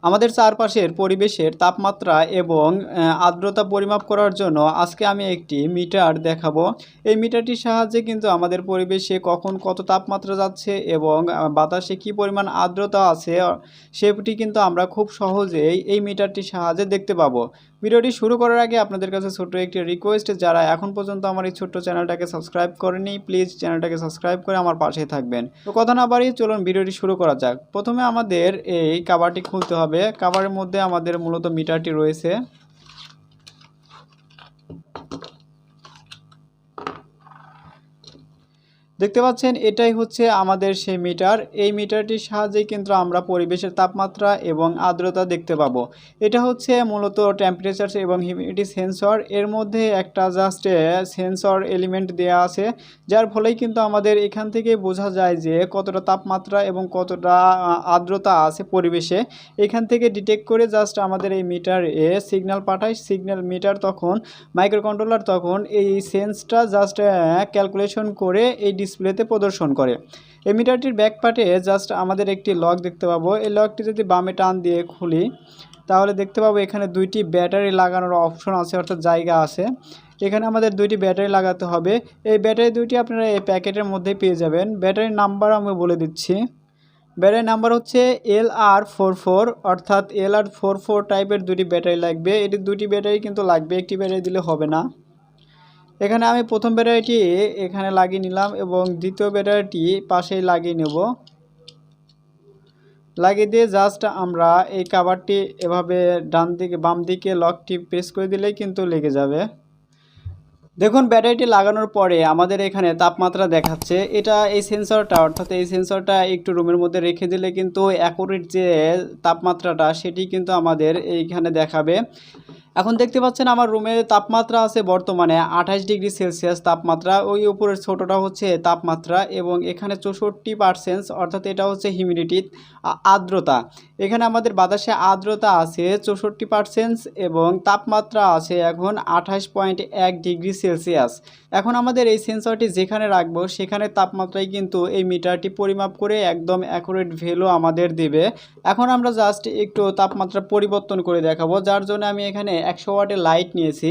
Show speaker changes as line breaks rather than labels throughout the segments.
আমাদের চারপাশের পরিবেশের তাপমাত্রা এবং আর্দ্রতা পরিমাপ করার জন্য আজকে আমি একটি মিটার দেখাবো। এই মিটারটির সাহায্যে কিন্তু আমাদের পরিবেশে কখন কত তাপমাত্রা যাচ্ছে এবং বাতাসে কি পরিমাণ আর্দ্রতা আছে সেটি কিন্তু আমরা খুব সহজেই এই মিটারটির সাহায্যে দেখতে পাবো। ভিডিওটি শুরু করার আগে আপনাদের কাছে ছোট্ট একটি রিকোয়েস্ট, যারা এখন পর্যন্ত আমার এই ছোট্ট চ্যানেলটাকে সাবস্ক্রাইব করেনি প্লিজ চ্যানেলটাকে সাবস্ক্রাইব করে আমার পাশে থাকবেন। তো কথা না বাড়িয়ে চলুন ভিডিওটি শুরু করা যাক। প্রথমে আমাদের এই কভারটি খুলতে হবে। কভারের মধ্যে আমাদের মূলত মিটারটি রয়েছে। দেখতে পাচ্ছেন এটাই হচ্ছে আমাদের সেই মিটার। এই মিটারটির সাহায্যে কিন্তু আমরা পরিবেশের তাপমাত্রা এবং আর্দ্রতা দেখতে পাবো। এটা হচ্ছে মূলত টেম্পারেচার এবং হিউমিডিটি সেন্সর। এর মধ্যে একটা জাস্ট সেন্সর এলিমেন্ট দেওয়া আছে, যার ফলেই কিন্তু আমাদের এখান থেকে বোঝা যায় যে কতটা তাপমাত্রা এবং কতটা আর্দ্রতা আছে পরিবেশে। এখান থেকে ডিটেক্ট করে জাস্ট আমাদের এই মিটারে সিগন্যাল পাঠায়। সিগন্যাল মিটার তখন মাইক্রোকন্ট্রোলার তখন এই সেন্সটা জাস্ট ক্যালকুলেশন করে এই ডিসপ্লেতে প্রদর্শন করে। এই মিটারটির ব্যাক পার্টে জাস্ট আমাদের একটি লক দেখতে পাবো। এই লকটি যদি বামে টান দিয়ে খুলি তাহলে দেখতে পাবো এখানে দুইটি ব্যাটারি লাগানোর অপশন আছে, অর্থাৎ জায়গা আছে। এখানে আমাদের দুইটি ব্যাটারি লাগাতে হবে। এই ব্যাটারি দুইটি আপনারা এই প্যাকেটের মধ্যে পেয়ে যাবেন। ব্যাটারির নাম্বার আমি বলে দিচ্ছি। ব্যাটারির নাম্বার হচ্ছে LR44, অর্থাৎ LR44 টাইপের দুটি ব্যাটারি লাগবে। এটি দুটি ব্যাটারি কিন্তু লাগবে, একটি ব্যাটারি দিলে হবে না। এখানে আমি প্রথম ব্যাটারিটি এখানে লাগিয়ে নিলাম এবং দ্বিতীয় ব্যাটারিটি পাশেই লাগিয়ে নেব। লাগিয়ে দিয়ে জাস্ট আমরা এই কভারটি এভাবে ডান দিকে বাম দিকে লকটি প্রেস করে দিলেই কিন্তু লেগে যাবে। দেখুন ব্যাটারিটি লাগানোর পরে আমাদের এখানে তাপমাত্রা দেখাচ্ছে। এটা এই সেন্সরটা, অর্থাৎ এই সেন্সরটা একটু রুমের মধ্যে রেখে দিলে কিন্তু অ্যাকুরেট যে তাপমাত্রাটা সেটি কিন্তু আমাদের এইখানে দেখাবে। এখন দেখতে পাচ্ছেন আমার রুমের তাপমাত্রা আছে বর্তমানে 28 ডিগ্রি সেলসিয়াস তাপমাত্রা। ওই উপরের ছোটোটা হচ্ছে তাপমাত্রা এবং এখানে 64%, অর্থাৎ এটা হচ্ছে হিউমিডিটি আর্দ্রতা। এখানে আমাদের বাতাসে আর্দ্রতা আছে 64% এবং তাপমাত্রা আছে এখন 28.1 ডিগ্রি সেলসিয়াস। এখন আমাদের এই সেন্সরটি যেখানে রাখবো সেখানে তাপমাত্রায় কিন্তু এই মিটারটি পরিমাপ করে একদম অ্যাকুরেট ভ্যালু আমাদের দেবে। এখন আমরা জাস্ট একটু তাপমাত্রা পরিবর্তন করে দেখাবো, যার জন্য আমি এখানে 100 ওয়াটের লাইট নিয়েছি।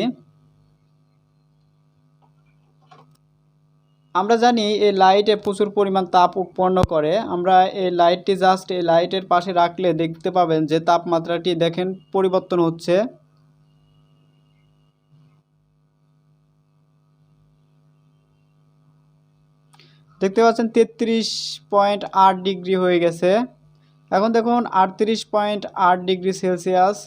আমরা জানি এই লাইটে প্রচুর পরিমাণ তাপ উৎপন্ন করে। আমরা এই লাইটটি জাস্ট এই লাইটের পাশে রাখলে দেখতে পাবেন যে তাপমাত্রাটি দেখেন পরিবর্তন হচ্ছে। দেখতে পাচ্ছেন 33.8 ডিগ্রি হয়ে গেছে। এখন দেখুন 38.8 ডিগ্রি সেলসিয়াস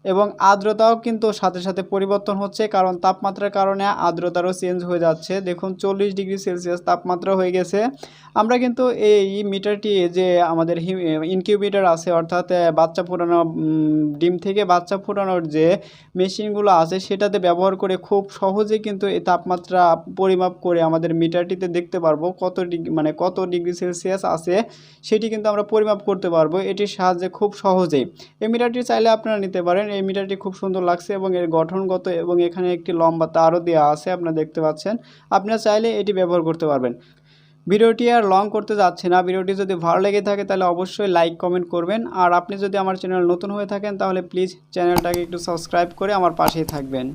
এবং আর্দ্রতাও কিন্তু সাথে সাথে পরিবর্তন হচ্ছে, কারণ তাপমাত্রার কারণে আর্দ্রতারও চেঞ্জ হয়ে যাচ্ছে। দেখুন 40 ডিগ্রি সেলসিয়াস তাপমাত্রা হয়ে গেছে। আমরা কিন্তু এই মিটারটি যে আমাদের ইনকিউবেটর আছে, অর্থাৎ বাচ্চা ফোটানো ডিম থেকে বাচ্চা ফোটানোর যে মেশিনগুলো আছে সেটাতে ব্যবহার করে খুব সহজে কিন্তু এই তাপমাত্রা পরিমাপ করে আমাদের মিটারটিতে দেখতে পারবো কত ডিগ্রি কত ডিগ্রি সেলসিয়াস আছে সেটি কিন্তু আমরা পরিমাপ করতে পারবো এটির সাহায্যে খুব সহজেই। এই মিটারটি চাইলে আপনারা নিতে পারেন। এই মিটারটি খুব সুন্দর লাগছে এবং এর গঠনগত এবং এখানে একটি লম্বা তারও দেওয়া আছে, আপনারা দেখতে পাচ্ছেন। আপনারা চাইলে এটি ব্যবহার করতে পারবেন। ভিডিওটি আর লং করতে যাচ্ছে না। ভিডিওটি যদি ভালো লেগে থাকে তাহলে অবশ্যই লাইক কমেন্ট করবেন। আর আপনি যদি আমার চ্যানেল নতুন হয়ে থাকেন তাহলে প্লিজ চ্যানেলটাকে একটু সাবস্ক্রাইব করে আমার পাশেই থাকবেন।